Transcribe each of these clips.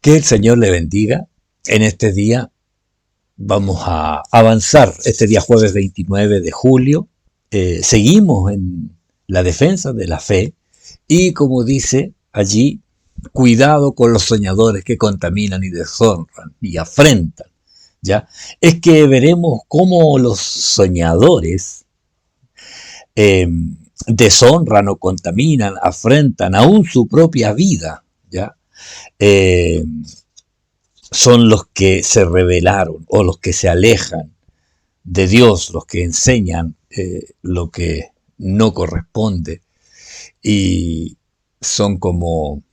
Que el Señor le bendiga. En este día vamos a avanzar, este día jueves 29 de julio. Seguimos en la defensa de la fe y como dice allí, cuidado con los soñadores que contaminan y deshonran y afrentan. ¿Ya? Es que veremos cómo los soñadores eh, deshonran o contaminan, afrentan aún su propia vida. ¿Ya? Eh, Son los que se rebelaron o los que se alejan de Dios, los que enseñan lo que no corresponde y son como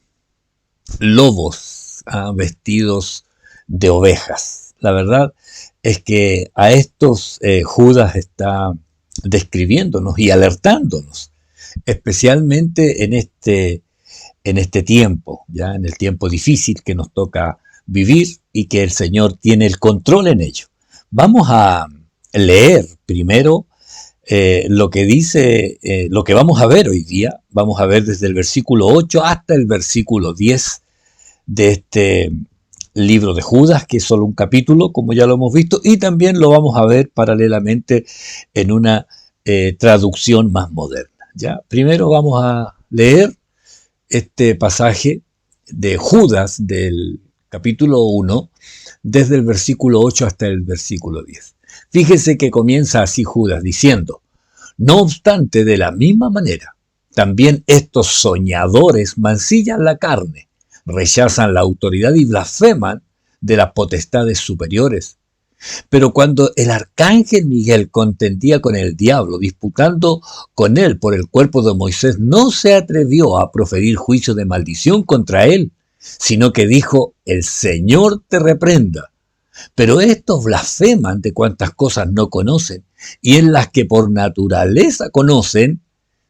lobos vestidos de ovejas. La verdad es que a estos Judas está describiéndonos y alertándonos, especialmente en este tiempo, ya en el tiempo difícil que nos toca vivir y que el Señor tiene el control en ello. Vamos a leer primero lo que dice, lo que vamos a ver hoy día. Vamos a ver desde el versículo 8 hasta el versículo 10 de este libro de Judas, que es solo un capítulo, como ya lo hemos visto, y también lo vamos a ver paralelamente en una traducción más moderna. ¿Ya? Primero vamos a leer este pasaje de Judas del capítulo 1, desde el versículo 8 hasta el versículo 10. Fíjese que comienza así Judas diciendo: no obstante, de la misma manera, también estos soñadores mancillan la carne, rechazan la autoridad y blasfeman de las potestades superiores. Pero cuando el arcángel Miguel contendía con el diablo, disputando con él por el cuerpo de Moisés, no se atrevió a proferir juicio de maldición contra él, sino que dijo: el Señor te reprenda. Pero estos blasfeman de cuantas cosas no conocen, y en las que por naturaleza conocen,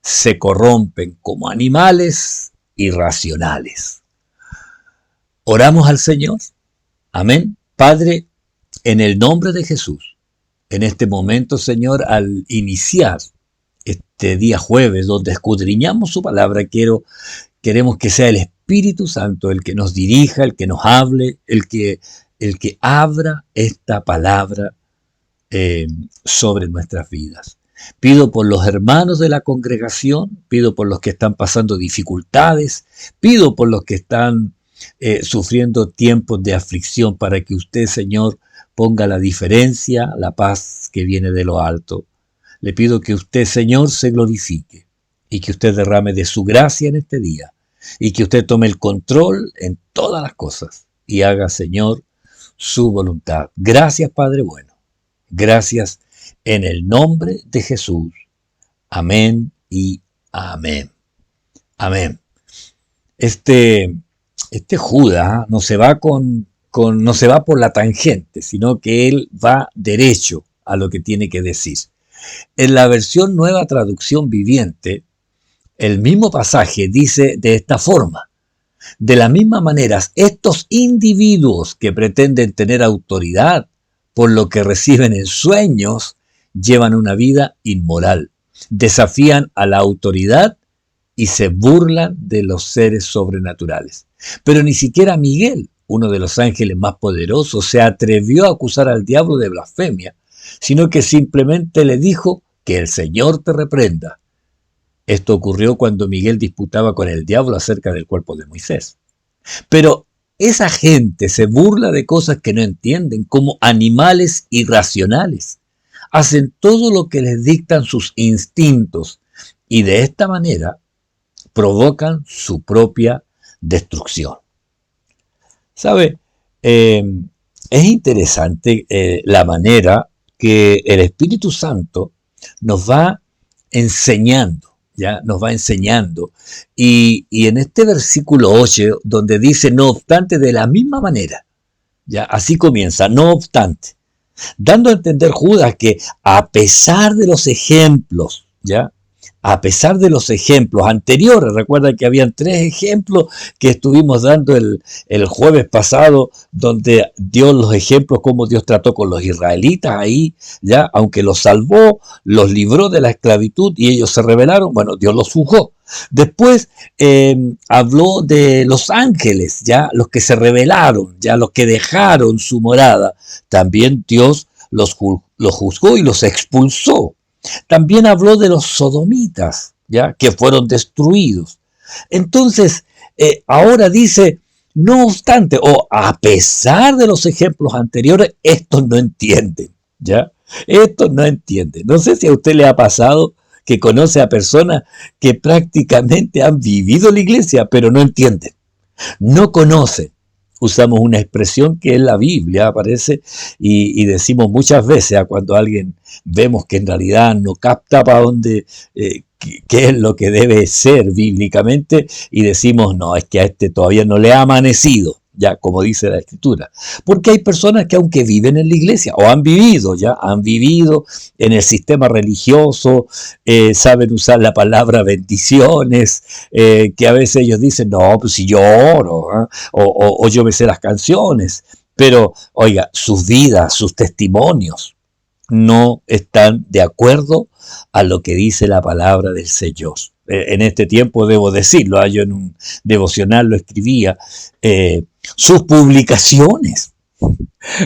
se corrompen como animales irracionales. Oramos al Señor. Amén. Padre, en el nombre de Jesús, en este momento, Señor, al iniciar este día jueves, donde escudriñamos su palabra, queremos que sea el Espíritu Santo el que nos dirija, el que nos hable, el que abra esta palabra sobre nuestras vidas. Pido por los hermanos de la congregación, pido por los que están pasando dificultades, pido por los que están sufriendo tiempos de aflicción, para que usted, Señor, ponga la diferencia, la paz que viene de lo alto. Le pido que usted, Señor, se glorifique y que usted derrame de su gracia en este día y que usted tome el control en todas las cosas y haga, Señor, su voluntad. Gracias, Padre bueno. Gracias en el nombre de Jesús. Amén y amén. Amén. Este Judas no se va no se va por la tangente, sino que él va derecho a lo que tiene que decir. En la versión Nueva Traducción Viviente, el mismo pasaje dice de esta forma: de la misma manera, estos individuos que pretenden tener autoridad por lo que reciben en sueños, llevan una vida inmoral, desafían a la autoridad y se burlan de los seres sobrenaturales. Pero ni siquiera Miguel, uno de los ángeles más poderosos, se atrevió a acusar al diablo de blasfemia, sino que simplemente le dijo: que el Señor te reprenda. Esto ocurrió cuando Miguel disputaba con el diablo acerca del cuerpo de Moisés. Pero esa gente se burla de cosas que no entienden, como animales irracionales. Hacen todo lo que les dictan sus instintos y de esta manera provocan su propia destrucción. ¿Sabe? Es interesante la manera que el Espíritu Santo nos va enseñando, ¿ya? Nos va enseñando. Y en este versículo 8, donde dice: no obstante, de la misma manera, ¿ya? Así comienza: no obstante, dando a entender Judas que a pesar de los ejemplos, ¿ya? a pesar de los ejemplos anteriores. Recuerda que habían 3 ejemplos que estuvimos dando el jueves pasado, donde dio los ejemplos, cómo Dios trató con los israelitas ahí, ya, aunque los salvó, los libró de la esclavitud y ellos se rebelaron, bueno, Dios los juzgó. Después habló de los ángeles, ya, los que se rebelaron, ya, los que dejaron su morada. También Dios los juzgó y los expulsó. También habló de los sodomitas, ya, que fueron destruidos. Entonces, ahora dice, no obstante, o a pesar de los ejemplos anteriores, estos no entienden, ya. Estos no entienden. No sé si a usted le ha pasado que conoce a personas que prácticamente han vivido la iglesia, pero no entienden, no conocen. Usamos una expresión que en la Biblia aparece y decimos muchas veces cuando alguien vemos que en realidad no capta para dónde, qué es lo que debe ser bíblicamente, y decimos, no, es que a este todavía no le ha amanecido, ya, como dice la Escritura. Porque hay personas que aunque viven en la iglesia, o han vivido, ya, han vivido en el sistema religioso, saben usar la palabra bendiciones, que a veces ellos dicen, no, pues si yo oro, ¿eh? O yo me sé las canciones, pero, oiga, sus vidas, sus testimonios, no están de acuerdo a lo que dice la palabra del Señor. En este tiempo debo decirlo, yo en un devocional lo escribía, sus publicaciones,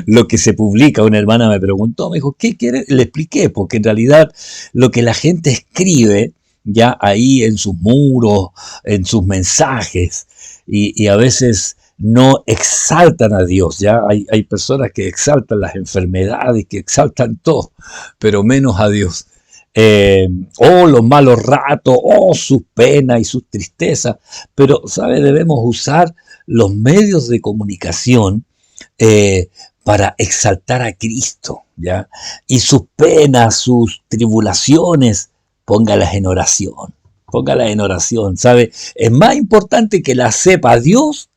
lo que se publica. Una hermana me preguntó, me dijo, ¿qué quiere? Le expliqué, porque en realidad lo que la gente escribe ya ahí en sus muros, en sus mensajes, y a veces no exaltan a Dios, ya hay personas que exaltan las enfermedades, que exaltan todo, pero menos a Dios. Los malos ratos, sus penas y sus tristezas, pero, ¿sabe? Debemos usar los medios de comunicación para exaltar a Cristo, ¿ya? Y sus penas, sus tribulaciones, póngalas en oración, ¿sabe? Es más importante que la sepa Dios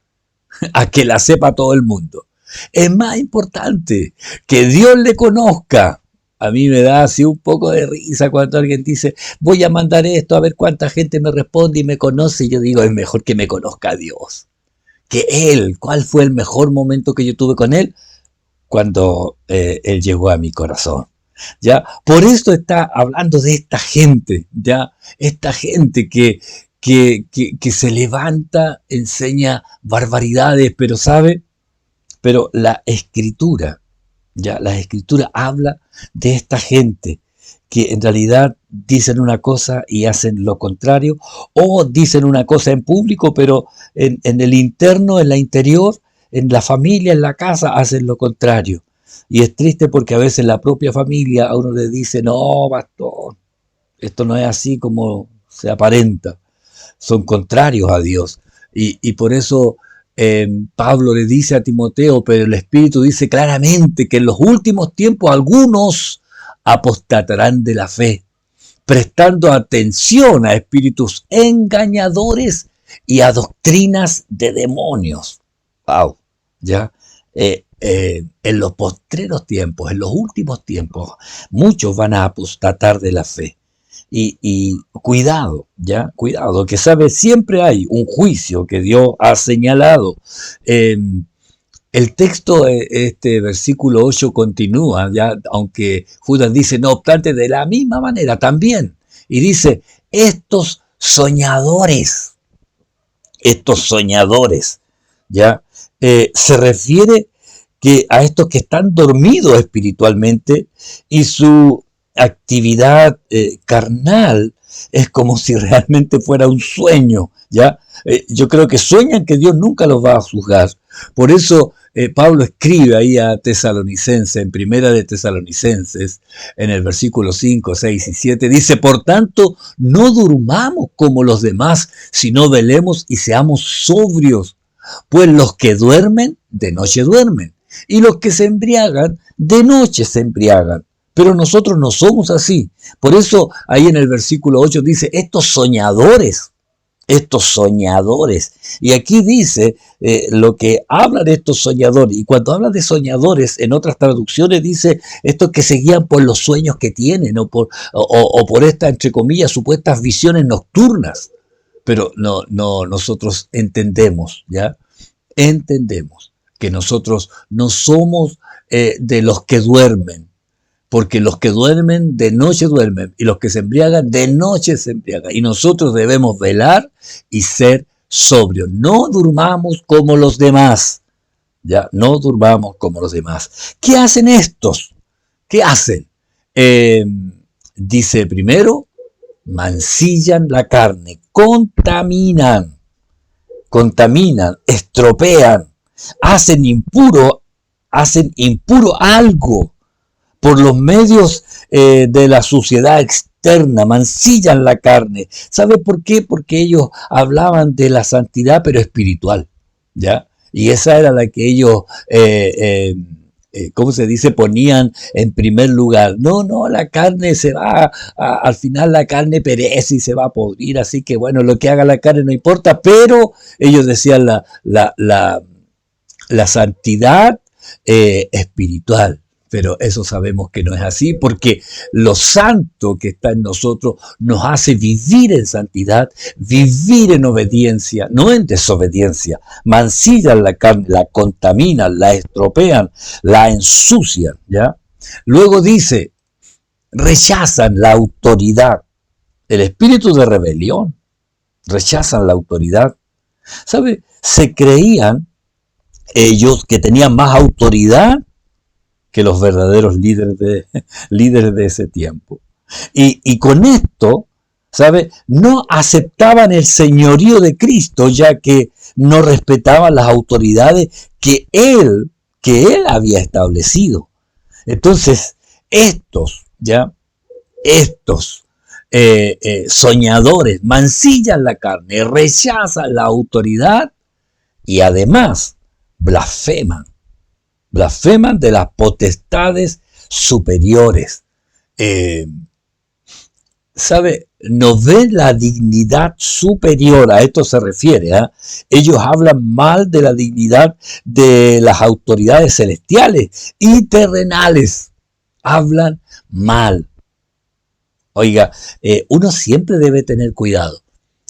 a que la sepa todo el mundo. Es más importante que Dios le conozca. A mí me da así un poco de risa cuando alguien dice, voy a mandar esto a ver cuánta gente me responde y me conoce. Y yo digo, es mejor que me conozca a Dios, que Él. ¿Cuál fue el mejor momento que yo tuve con Él? Cuando Él llegó a mi corazón. ¿Ya? Por esto está hablando de esta gente, ¿ya? Esta gente que se levanta, enseña barbaridades, pero ¿sabe? Pero la Escritura, ya, la Escritura habla de esta gente que en realidad dicen una cosa y hacen lo contrario, o dicen una cosa en público, pero en el interno, en la interior, en la familia, en la casa, hacen lo contrario. Y es triste porque a veces la propia familia a uno le dice, no, pastor, esto no es así como se aparenta. Son contrarios a Dios. Y por eso Pablo le dice a Timoteo, pero el Espíritu dice claramente que en los últimos tiempos algunos apostatarán de la fe, prestando atención a espíritus engañadores y a doctrinas de demonios. Wow, ¿ya? En los postreros tiempos, en los últimos tiempos, muchos van a apostatar de la fe. Y cuidado, ya, cuidado, que sabe, siempre hay un juicio que Dios ha señalado. El texto, este versículo 8 continúa, ya, aunque Judas dice, no obstante, de la misma manera también. Y dice, estos soñadores, ya, se refiere que a estos que están dormidos espiritualmente y su actividad carnal es como si realmente fuera un sueño, ¿ya? Yo creo que sueñan que Dios nunca los va a juzgar. Por eso Pablo escribe ahí a Tesalonicenses, en Primera de Tesalonicenses, en el versículo 5, 6 y 7, dice, por tanto, no durmamos como los demás, sino velemos y seamos sobrios, pues los que duermen, de noche duermen, y los que se embriagan, de noche se embriagan. Pero nosotros no somos así. Por eso ahí en el versículo 8 dice, estos soñadores, estos soñadores. Y aquí dice lo que habla de estos soñadores. Y cuando habla de soñadores, en otras traducciones dice estos que se guían por los sueños que tienen o por estas, entre comillas, supuestas visiones nocturnas. Pero no, nosotros entendemos, ¿ya? Entendemos que nosotros no somos de los que duermen, porque los que duermen de noche duermen y los que se embriagan de noche se embriagan. Y nosotros debemos velar y ser sobrios. No durmamos como los demás. Ya, no durmamos como los demás. ¿Qué hacen estos? ¿Qué hacen? Eh, Dice primero, mancillan la carne, contaminan, estropean, hacen impuro algo por los medios de la suciedad externa, mancillan la carne. ¿Sabe por qué? Porque ellos hablaban de la santidad, pero espiritual, ¿ya? Y esa era la que ellos, ¿cómo se dice? Ponían en primer lugar. No, la carne se va, al final la carne perece y se va a podrir, así que bueno, lo que haga la carne no importa, pero ellos decían la santidad espiritual. Pero eso sabemos que no es así, porque lo santo que está en nosotros nos hace vivir en santidad, vivir en obediencia, no en desobediencia. Mancillan la carne, la contaminan, la estropean, la ensucian, ¿ya? Luego dice, rechazan la autoridad, el espíritu de rebelión, rechazan la autoridad. ¿Sabe? Se creían ellos que tenían más autoridad que los verdaderos líderes de ese tiempo. Y con esto, ¿sabe? No aceptaban el señorío de Cristo, ya que no respetaban las autoridades que él había establecido. Entonces, estos soñadores mancillan la carne, rechazan la autoridad y además blasfeman de las potestades superiores. Eh, ¿Sabe? No ven la dignidad superior, a esto se refiere. Ellos hablan mal de la dignidad de las autoridades celestiales y terrenales. Hablan mal. Oiga, uno siempre debe tener cuidado.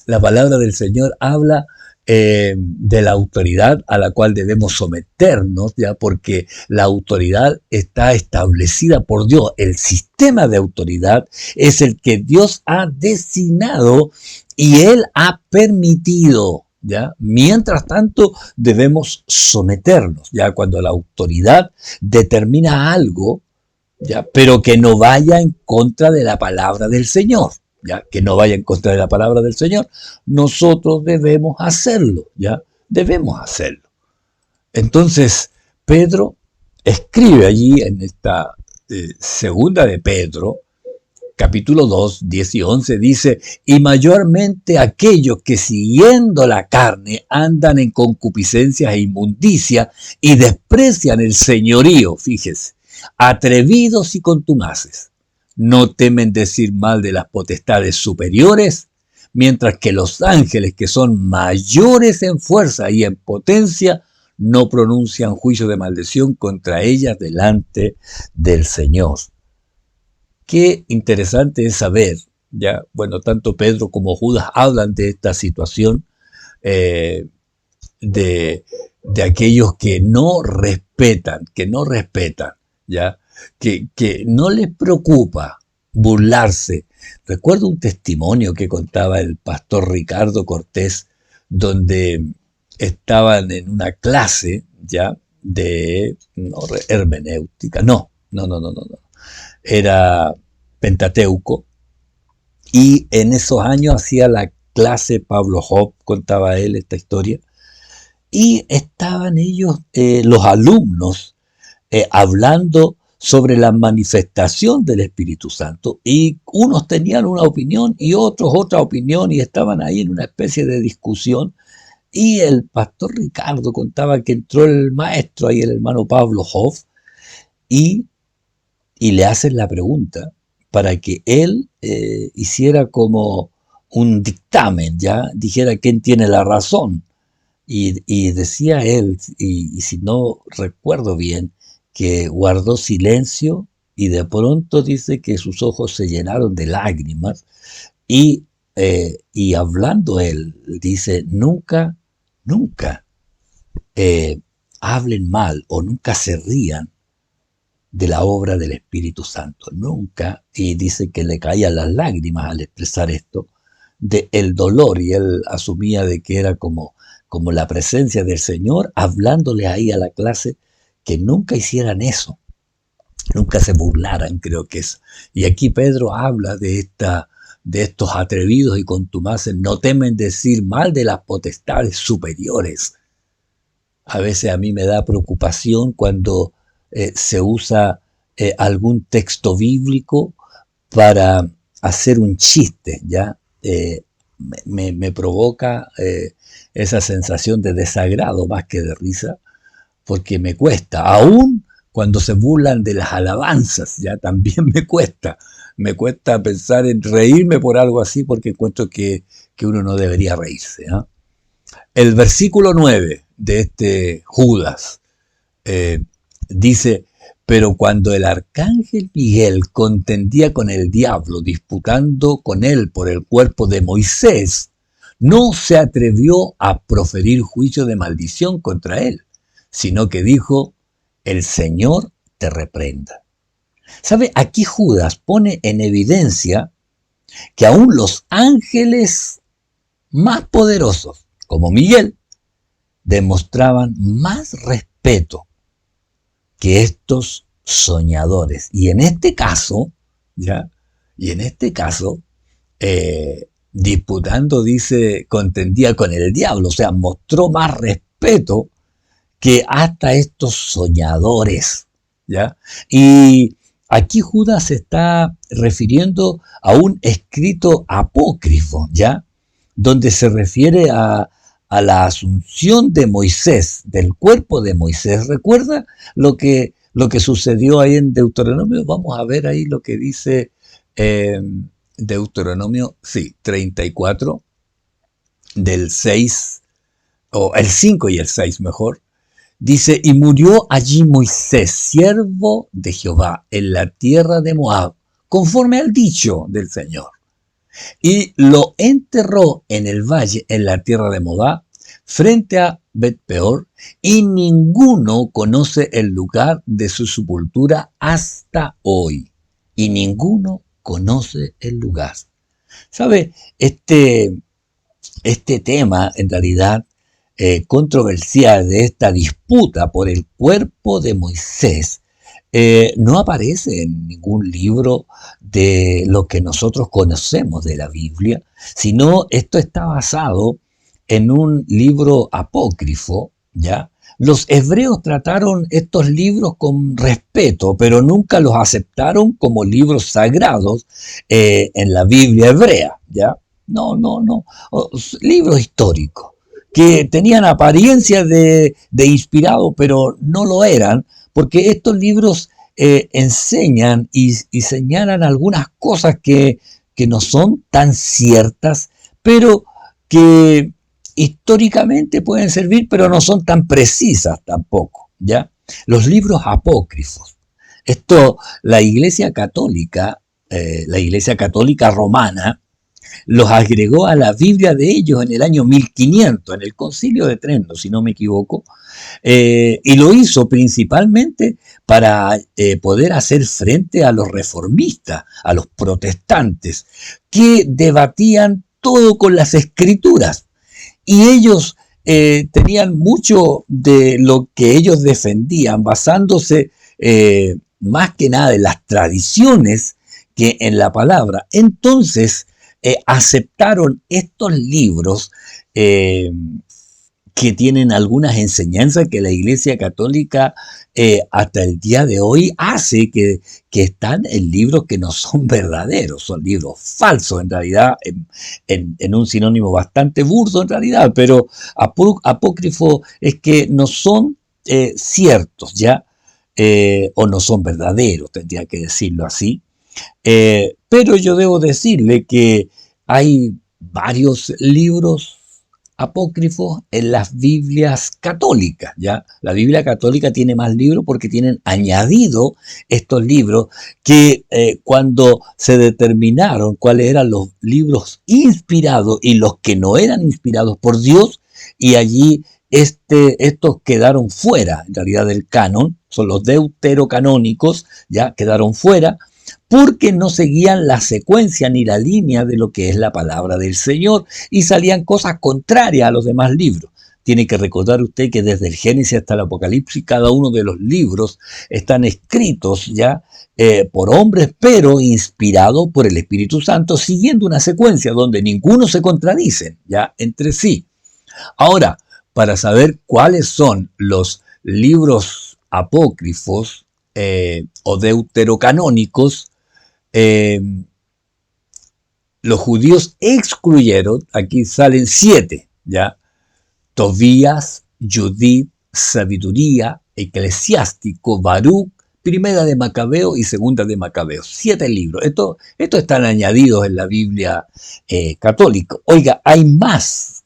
La palabra del Señor habla de la autoridad a la cual debemos someternos, ya porque la autoridad está establecida por Dios. El sistema de autoridad es el que Dios ha designado y Él ha permitido, ¿ya? Mientras tanto, debemos someternos, ¿ya? Cuando la autoridad determina algo, ¿ya? Pero que no vaya en contra de la palabra del Señor. ¿Ya? Que no vaya en contra de la palabra del Señor, nosotros debemos hacerlo, ¿ya? Debemos hacerlo. Entonces, Pedro escribe allí en esta segunda de Pedro, capítulo 2, 10 y 11, dice, y mayormente aquellos que siguiendo la carne andan en concupiscencias e inmundicia y desprecian el señorío, fíjese, atrevidos y contumaces. No temen decir mal de las potestades superiores, mientras que los ángeles, que son mayores en fuerza y en potencia, no pronuncian juicio de maldición contra ellas delante del Señor. Qué interesante es saber, ya, bueno, tanto Pedro como Judas hablan de esta situación eh, de aquellos que no respetan, ya, que no les preocupa burlarse. Recuerdo un testimonio que contaba el pastor Ricardo Cortés, donde estaban en una clase ya de hermenéutica, no, era Pentateuco, y en esos años hacía la clase Pablo Job, contaba él esta historia, y estaban ellos, los alumnos, hablando sobre la manifestación del Espíritu Santo, y unos tenían una opinión y otros otra opinión, y estaban ahí en una especie de discusión, y el pastor Ricardo contaba que entró el maestro ahí, el hermano Pablo Hoff, y, y le hacen la pregunta para que él hiciera como un dictamen, ya dijera quién tiene la razón. Y decía él, y si no recuerdo bien, que guardó silencio y de pronto dice que sus ojos se llenaron de lágrimas y hablando él, dice, nunca, nunca eh, hablen mal o nunca se rían de la obra del Espíritu Santo, nunca, y dice que le caían las lágrimas al expresar esto, de el dolor, y él asumía de que era como la presencia del Señor hablándole ahí a la clase, que nunca hicieran eso, nunca se burlaran, creo que es. Y aquí Pedro habla de estos atrevidos y contumaces, no temen decir mal de las potestades superiores. A veces a mí me da preocupación cuando se usa algún texto bíblico para hacer un chiste, ¿ya? Me provoca esa sensación de desagrado más que de risa, porque me cuesta, aún cuando se burlan de las alabanzas, ya también me cuesta pensar en reírme por algo así, porque encuentro que uno no debería reírse, ¿eh? El versículo 9 de este Judas eh, dice, pero cuando el arcángel Miguel contendía con el diablo, disputando con él por el cuerpo de Moisés, no se atrevió a proferir juicio de maldición contra él, sino que dijo, el Señor te reprenda. ¿Sabe? Aquí Judas pone en evidencia que aún los ángeles más poderosos, como Miguel, demostraban más respeto que estos soñadores. Y en este caso, ¿ya? Y en este caso, disputando, dice, contendía con el diablo, o sea, mostró más respeto que hasta estos soñadores, ¿ya? Y aquí Judas se está refiriendo a un escrito apócrifo, ¿ya? Donde se refiere a la asunción de Moisés, del cuerpo de Moisés. ¿Recuerda lo que sucedió ahí en Deuteronomio? Vamos a ver ahí lo que dice eh, Deuteronomio, sí, 34, del 6, o el 5 y el 6 mejor. Dice, y murió allí Moisés, siervo de Jehová, en la tierra de Moab, conforme al dicho del Señor. Y lo enterró en el valle, en la tierra de Moab, frente a Bet-peor, y ninguno conoce el lugar de su sepultura hasta hoy. Y ninguno conoce el lugar. ¿Sabe? Este tema, en realidad, controversial de esta disputa por el cuerpo de Moisés, no aparece en ningún libro de lo que nosotros conocemos de la Biblia, sino esto está basado en un libro apócrifo, ¿ya? Los hebreos trataron estos libros con respeto, pero nunca los aceptaron como libros sagrados en la Biblia hebrea, ¿ya? No. Libros históricos que tenían apariencia de inspirado, pero no lo eran, porque estos libros enseñan y señalan algunas cosas que no son tan ciertas, pero que históricamente pueden servir, pero no son tan precisas tampoco, ¿ya? Los libros apócrifos. Esto, la Iglesia Católica Romana, los agregó a la Biblia de ellos en el año 1500, en el Concilio de Trento, si no me equivoco, y lo hizo principalmente para poder hacer frente a los reformistas, a los protestantes, que debatían todo con las escrituras. Y ellos tenían mucho de lo que ellos defendían basándose más que nada en las tradiciones que en la palabra. Entonces, aceptaron estos libros que tienen algunas enseñanzas que la Iglesia Católica hasta el día de hoy hace, que están en libros que no son verdaderos, son libros falsos en realidad, en un sinónimo bastante burdo en realidad, pero apócrifo es que no son ciertos, ¿ya? O no son verdaderos, tendría que decirlo así. Pero yo debo decirle que hay varios libros apócrifos en las Biblias católicas, ¿ya? La Biblia católica tiene más libros porque tienen añadido estos libros que cuando se determinaron cuáles eran los libros inspirados y los que no eran inspirados por Dios, y allí estos quedaron fuera, en realidad, del canon, son los deuterocanónicos, ya quedaron fuera, porque no seguían la secuencia ni la línea de lo que es la palabra del Señor y salían cosas contrarias a los demás libros. Tiene que recordar usted que desde el Génesis hasta el Apocalipsis cada uno de los libros están escritos ya por hombres, pero inspirados por el Espíritu Santo, siguiendo una secuencia donde ninguno se contradice ya entre sí. Ahora, para saber cuáles son los libros apócrifos o deuterocanónicos, eh, los judíos excluyeron, aquí salen 7, ¿ya? Tobías, Judith, Sabiduría, Eclesiástico, Baruch, Primera de Macabeo y Segunda de Macabeo. 7 libros. Estos están añadidos en la Biblia católica. Oiga, hay más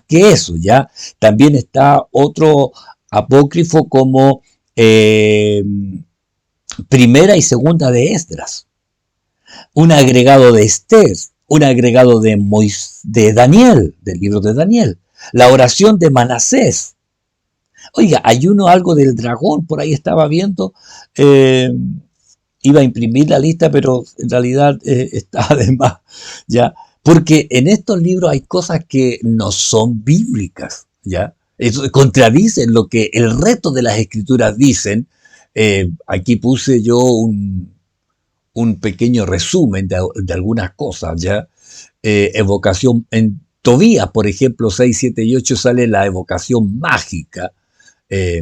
que eso, ¿ya? También está otro apócrifo como Primera y Segunda de Esdras, un agregado de Esther, un agregado de Daniel, del libro de Daniel, la oración de Manasés. Oiga, hay algo del dragón, por ahí estaba viendo, iba a imprimir la lista, pero en realidad está de más, ¿ya? Porque en estos libros hay cosas que no son bíblicas, ¿ya? Eso contradicen lo que el resto de las escrituras dicen. Aquí puse yo un pequeño resumen de algunas cosas, ¿ya? Evocación, en Tobías, por ejemplo, 6, 7 y 8 sale la evocación mágica. Eh,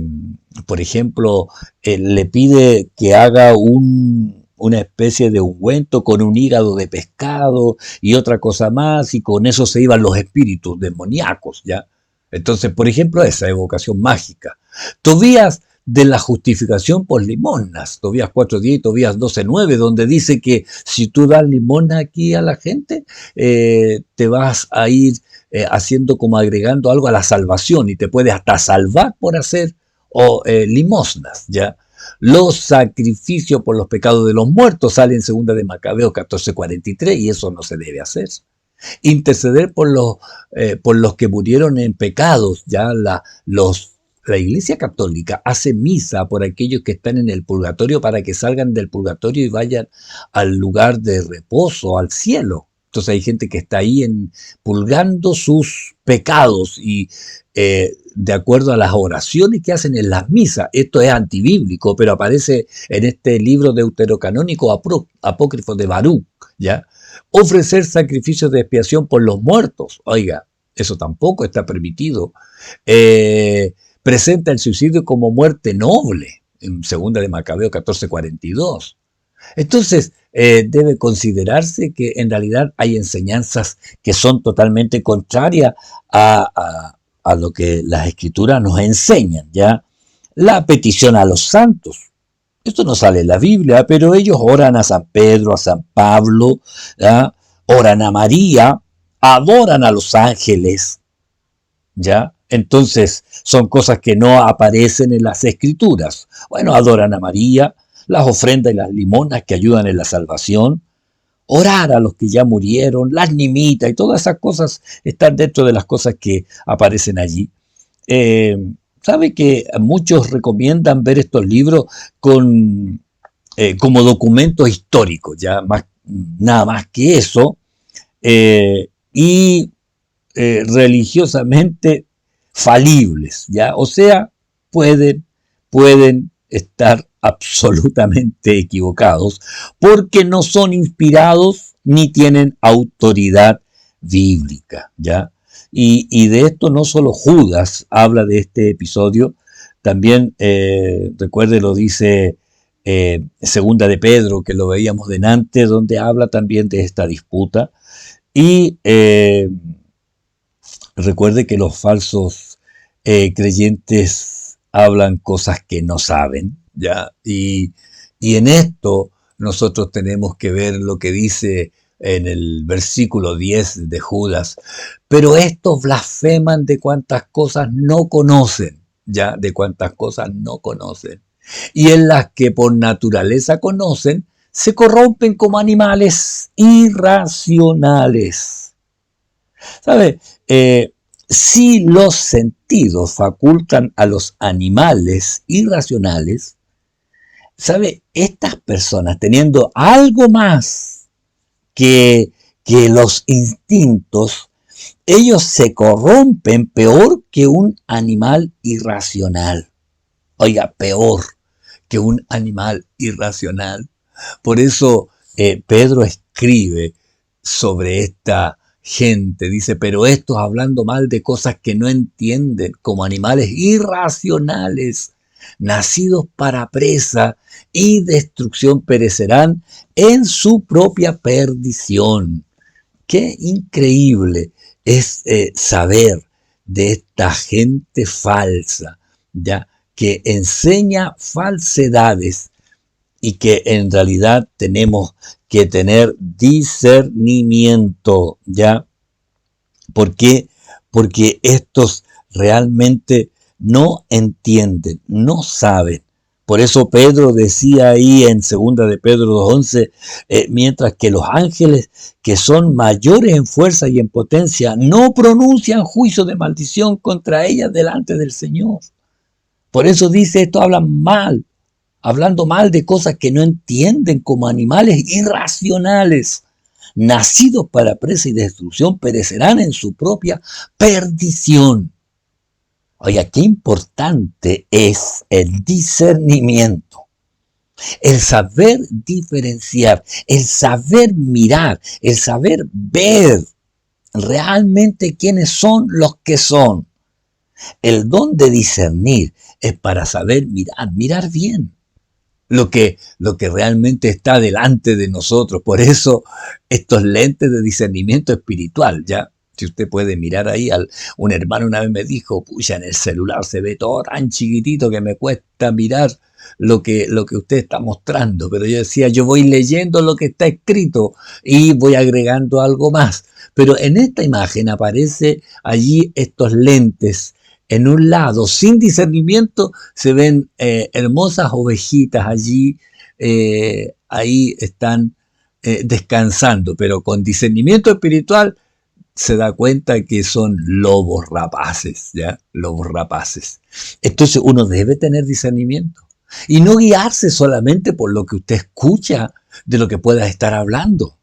por ejemplo, le pide que haga una especie de ungüento con un hígado de pescado y otra cosa más, y con eso se iban los espíritus demoníacos, ¿ya? Entonces, por ejemplo, esa evocación mágica. Tobías de la justificación por limosnas, Tobías 4:10 y Tobías 12:9, donde dice que si tú das limosna aquí a la gente, te vas a ir haciendo como agregando algo a la salvación y te puedes hasta salvar por hacer limosnas, ¿ya? Los sacrificios por los pecados de los muertos salen en segunda de Macabeo 14:43 y eso no se debe hacer. Interceder por los que murieron en pecados, ya la Iglesia Católica hace misa por aquellos que están en el purgatorio para que salgan del purgatorio y vayan al lugar de reposo, al cielo. Entonces hay gente que está ahí purgando sus pecados y de acuerdo a las oraciones que hacen en las misas. Esto es antibíblico, pero aparece en este libro deuterocanónico apócrifo de Baruch, ¿ya? Ofrecer sacrificios de expiación por los muertos. Oiga, eso tampoco está permitido. Presenta el suicidio como muerte noble, en segunda de Macabeo 14:42. Entonces, debe considerarse que en realidad hay enseñanzas que son totalmente contrarias a lo que las escrituras nos enseñan, ¿ya? La petición a los santos. Esto no sale en la Biblia, pero ellos oran a San Pedro, a San Pablo, ¿ya? Oran a María, adoran a los ángeles, ¿ya? Entonces, son cosas que no aparecen en las escrituras. Bueno, adoran a María, las ofrendas y las limonas que ayudan en la salvación, orar a los que ya murieron, las nimitas y todas esas cosas están dentro de las cosas que aparecen allí. Eh, ¿Sabe que muchos recomiendan ver estos libros como documentos históricos, ya nada más que eso, y religiosamente falibles, ¿ya? O sea, pueden estar absolutamente equivocados porque no son inspirados ni tienen autoridad bíblica, ¿ya? Y de esto no solo Judas habla de este episodio, también, recuerde, lo dice Segunda de Pedro, que lo veíamos delante, donde habla también de esta disputa. Y recuerde que los falsos creyentes hablan cosas que no saben, ¿ya? Y en esto nosotros tenemos que ver lo que dice en el versículo 10 de Judas, pero estos blasfeman de cuantas cosas no conocen, ya, de cuantas cosas no conocen, y en las que por naturaleza conocen, se corrompen como animales irracionales. ¿Sabe? Si los sentidos facultan a los animales irracionales, ¿sabe? Estas personas teniendo algo más que, que los instintos, ellos se corrompen peor que un animal irracional. Oiga, peor que un animal irracional. Por eso Pedro escribe sobre esta gente, dice, pero estos hablando mal de cosas que no entienden, como animales irracionales, nacidos para presa y destrucción, perecerán en su propia perdición. Qué increíble es saber de esta gente falsa, ya, que enseña falsedades y que en realidad tenemos que tener discernimiento, ¿ya? ¿Por qué? Porque estos realmente no entienden, no saben. Por eso Pedro decía ahí en 2 de Pedro 2:11, mientras que los ángeles que son mayores en fuerza y en potencia no pronuncian juicio de maldición contra ellas delante del Señor. Por eso dice, esto hablan mal, hablando mal de cosas que no entienden, como animales irracionales, nacidos para presa y destrucción, perecerán en su propia perdición. Oiga, qué importante es el discernimiento, el saber diferenciar, el saber mirar, el saber ver realmente quiénes son los que son. El don de discernir es para saber mirar bien lo que realmente está delante de nosotros. Por eso estos lentes de discernimiento espiritual, ¿ya? Si usted puede mirar ahí, un hermano una vez me dijo, pucha, en el celular se ve todo tan chiquitito que me cuesta mirar lo que usted está mostrando. Pero yo decía, yo voy leyendo lo que está escrito y voy agregando algo más. Pero en esta imagen aparece allí estos lentes. En un lado, sin discernimiento, se ven hermosas ovejitas allí, ahí están descansando, pero con discernimiento espiritual se da cuenta que son lobos rapaces, ¿ya? Lobos rapaces. Entonces uno debe tener discernimiento y no guiarse solamente por lo que usted escucha de lo que pueda estar hablando.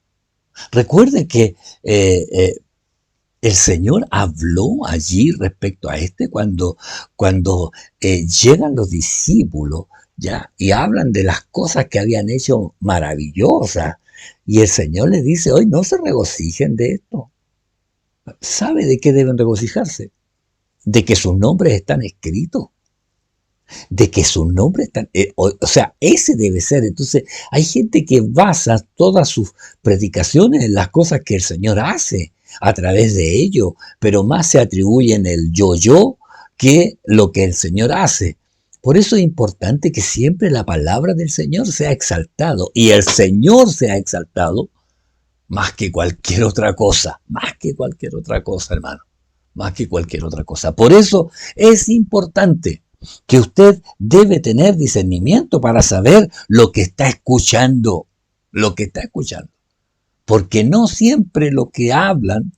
Recuerde que el Señor habló allí respecto a cuando llegan los discípulos, ¿ya? Y hablan de las cosas que habían hecho maravillosas. Y el Señor les dice, hoy no se regocijen de esto. ¿Sabe de qué deben regocijarse? De que sus nombres están escritos. De que sus nombres están... o sea, ese debe ser. Entonces, hay gente que basa todas sus predicaciones en las cosas que el Señor hace a través de ello, pero más se atribuyen el yo que lo que el Señor hace. Por eso es importante que siempre la palabra del Señor sea exaltado y el Señor sea exaltado más que cualquier otra cosa, hermano, más que cualquier otra cosa. Por eso es importante que usted debe tener discernimiento para saber lo que está escuchando, porque no siempre los que hablan,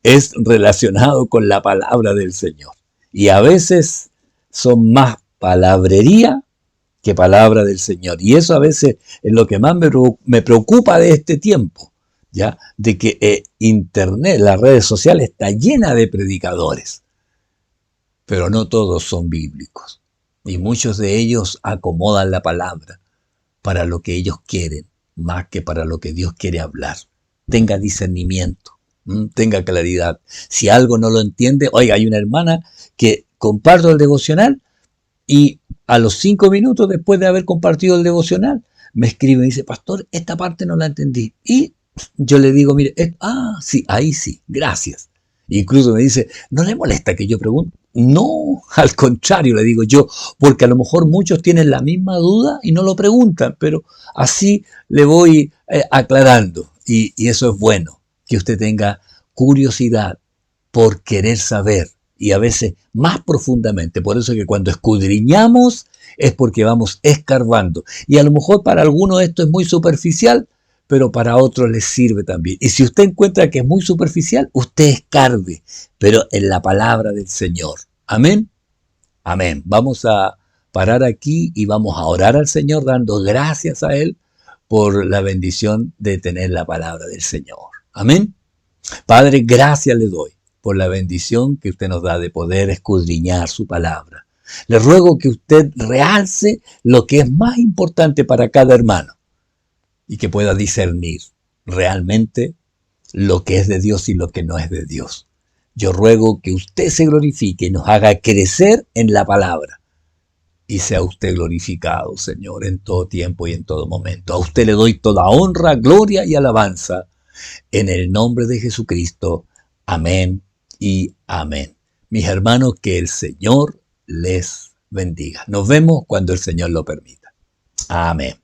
es relacionado con la palabra del Señor. Y a veces son más palabrería que palabra del Señor. Y eso a veces es lo que más me preocupa de este tiempo, ¿ya? De que Internet, las redes sociales, está llena de predicadores, pero no todos son bíblicos. Y muchos de ellos acomodan la palabra para lo que ellos quieren, más que para lo que Dios quiere hablar. Tenga discernimiento, tenga claridad. Si algo no lo entiende, oiga, hay una hermana que comparto el devocional y a los 5 minutos después de haber compartido el devocional, me escribe y dice, pastor, esta parte no la entendí. Y yo le digo, mire, sí, ahí sí, gracias. Incluso me dice, ¿no le molesta que yo pregunte? No, al contrario, le digo yo, porque a lo mejor muchos tienen la misma duda y no lo preguntan, pero así le voy aclarando. Y eso es bueno, que usted tenga curiosidad por querer saber y a veces más profundamente. Por eso que cuando escudriñamos es porque vamos escarbando. Y a lo mejor para algunos esto es muy superficial, pero para otros les sirve también. Y si usted encuentra que es muy superficial, usted escarbe, pero en la palabra del Señor. Amén. Amén. Vamos a parar aquí y vamos a orar al Señor dando gracias a Él por la bendición de tener la palabra del Señor. Amén. Padre, gracias le doy por la bendición que usted nos da de poder escudriñar su palabra. Le ruego que usted realce lo que es más importante para cada hermano y que pueda discernir realmente lo que es de Dios y lo que no es de Dios. Yo ruego que usted se glorifique y nos haga crecer en la palabra. Y sea usted glorificado, Señor, en todo tiempo y en todo momento. A usted le doy toda honra, gloria y alabanza. En el nombre de Jesucristo. Amén y amén. Mis hermanos, que el Señor les bendiga. Nos vemos cuando el Señor lo permita. Amén.